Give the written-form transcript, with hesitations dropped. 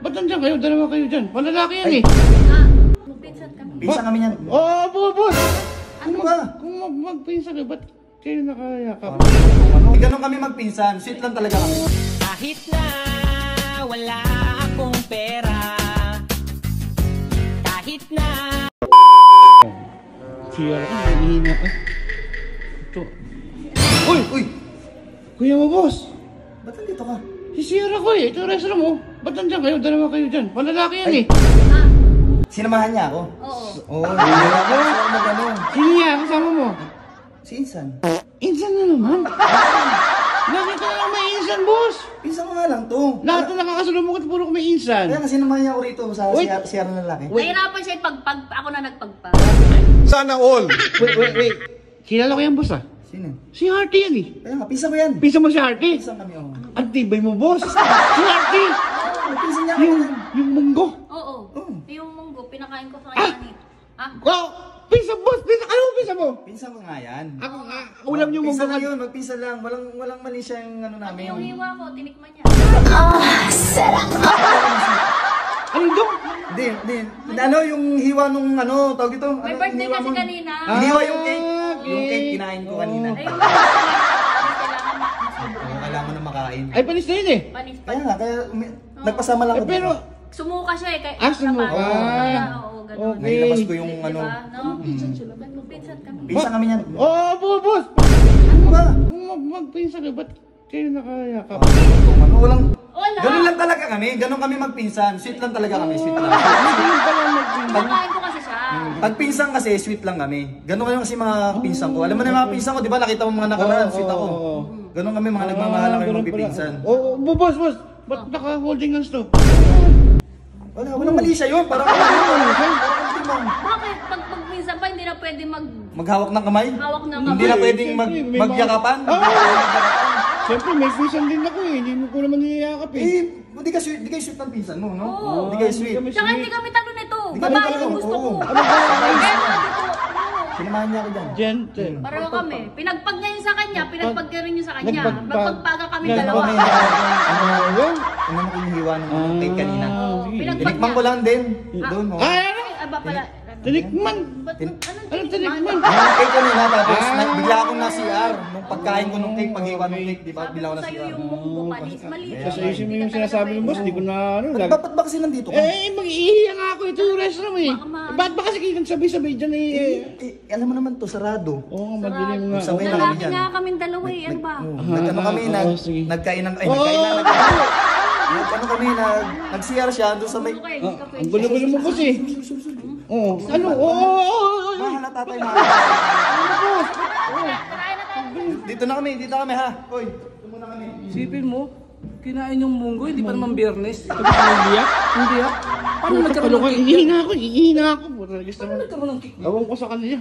Ba't nandiyan kayo? Dalawa kayo dyan. Palalaki yan eh. Magpinsan kami. Pinsan kami niyan. Oo, boss! Ano ba? Kung magpinsan kayo, ba't kayo nakayakap? Ganon kami magpinsan. Sweet lang talaga kami. Kahit na wala akong pera, kahit na Siya ako, nanghihina ka. Ito. Uy! Uy! Kuya mo, boss! Ba't nandito ka? Si Sierra ko eh. Ito yung restaurant mo. Ba't nandiyan kayo? Dalawa kayo dyan. Palalaki yan eh. Sinamahan niya ako? Oo. Oo. Hindi ako. Mag-ano. Sino niya? Kasama mo? Si Insan. Insan na naman. Lagi ka lang may insan, boss. Pinsan ko nga lang to. Lahat na nakakasalubong at puro ko may insan. Kaya nga sinamahan niya ako rito sa Wait. CR na lalaki. Nahirapan siya ipagpag. Ako na nagpagpag. Sana all. Wait. Kilala ko yan, boss ah. Sino? Si Harty yan eh. Kaya nga, pinsan ko yan. Pisa mo si Harty. Pinsan kami ako. Ang tibay mo, boss. Si Harty. Pinsan niya ako. Yung munggo. Oo. Oo. Yung munggo, pinakain ko sa kanya ni. Wow! Pisa, boss. Pisa. Ano pisa mo? Pinsan ko nga yan. Ako, ulam yung munggo. Pinsan lang yun, magpinsan lang. Walang mali siya yung ano Pati namin. yung hiwa ko, tinikman niya. Ano dong? Hindi. Ano yung hiwa nung ano, tawag ito? May Ano, birthday hiwa kasi mo? kanina. Hiniwa yung cake. Ah, Yung cake kinain ko kanina. Ayun. Kailangan Kailangan na makain. Ay, panis na yun eh. panis. Kaya nga, nagpasama lang Eh, ako. pero, Sumuka siya eh. sumuka. Kaya, oo, ganun. Okay. Nailabas ko yung ano. Diba? No? Magpinsan kami. Pinsan kami niyan. Oo, boss. Ano ba? Kung magpinsan kayo, ba't kayo nakayakap? Ano, walang... Wala. Ganun lang talaga kami. Ganun kami magpinsan. Sweet lang talaga kami. Sweet lang. Hindi pala magpinsan. Pinakain ko kasi siya. Pag pinsan kasi, sweet lang kami. Ganun kami kasi mga pinsan ko. Alam mo na yung mga pinsan ko, di ba? Nakita mo mga nakaraan, sweet ako. Ganun kami, mga nagmamahala kami magpipinsan. Oo, boss. Ba't naka-holding hands to? Walang mali siya yun. Parang timang. Bakit? Pag minsan pa, hindi na pwede Maghawak ng kamay? maghawak ng Hindi na kamay. pwedeng magyakapan? Siyempre, may pinsan din ako eh. Hindi mo ko naman niyayakap eh. Eh, di kayo sweet ng pinsan mo, no? Oo. Di kayo sweet. Tsaka hindi kami talo nito. Hindi kami Babae talo, yung gusto ko. oo. Ano ba? Kaya nga dito. Sinamahan niya ako dyan. Gentle. Pareho kami. Pinagpag niya yun sa kanya, pinagpag ka rin yun sa kanya. Nagpagpag. Magpagpaga kami Nagpagpag. dalawa. Ano mo hinihiwa ng cake kanina? Pinagpag Tinikman ko lang din. Doon, oh. Ay, ano? Ay, aba pala. Tinikman. Anong tinikman? Yung cake kanina, tapos bigla akong na-CR. Nung pagkain ko nung cake, paghiwa ng cake, di ba? Sabi Bigla ko ako sa'yo na-CR. yung munggo panis. Mali. Sa isip mo yung sinasabi ng boss, di ko na ano. Ba't ba kasi nandito ka? Mag-iiya nga ako. Ito yung restaurant eh. Ba't ba kasi kayo sabay-sabay dyan eh? Alam mo naman to, sarado. Oo, madilim nga. Sabay na kami Lalaki dyan. nga kaming dalawa eh. Ano ba? Nag-ano kami, sige. nagkain ng, Oo. ano kami, nag-CR siya doon sa may, Okay, hindi ka Ang pwede. gulo-gulo mo boss eh. Oo. Ano? Oo. mahalata tayo mga. Kakain na tayo. Dito na kami ha. Hoy, dito muna kami. Sipin mo, kinain yung munggo, hindi pa naman biyernes. Hindi Hindi ah. Paano nagkaroon ng cake? Ihina ako. Ihina ako. Paano nagkaroon ng cake? Ewan ko sa kanila.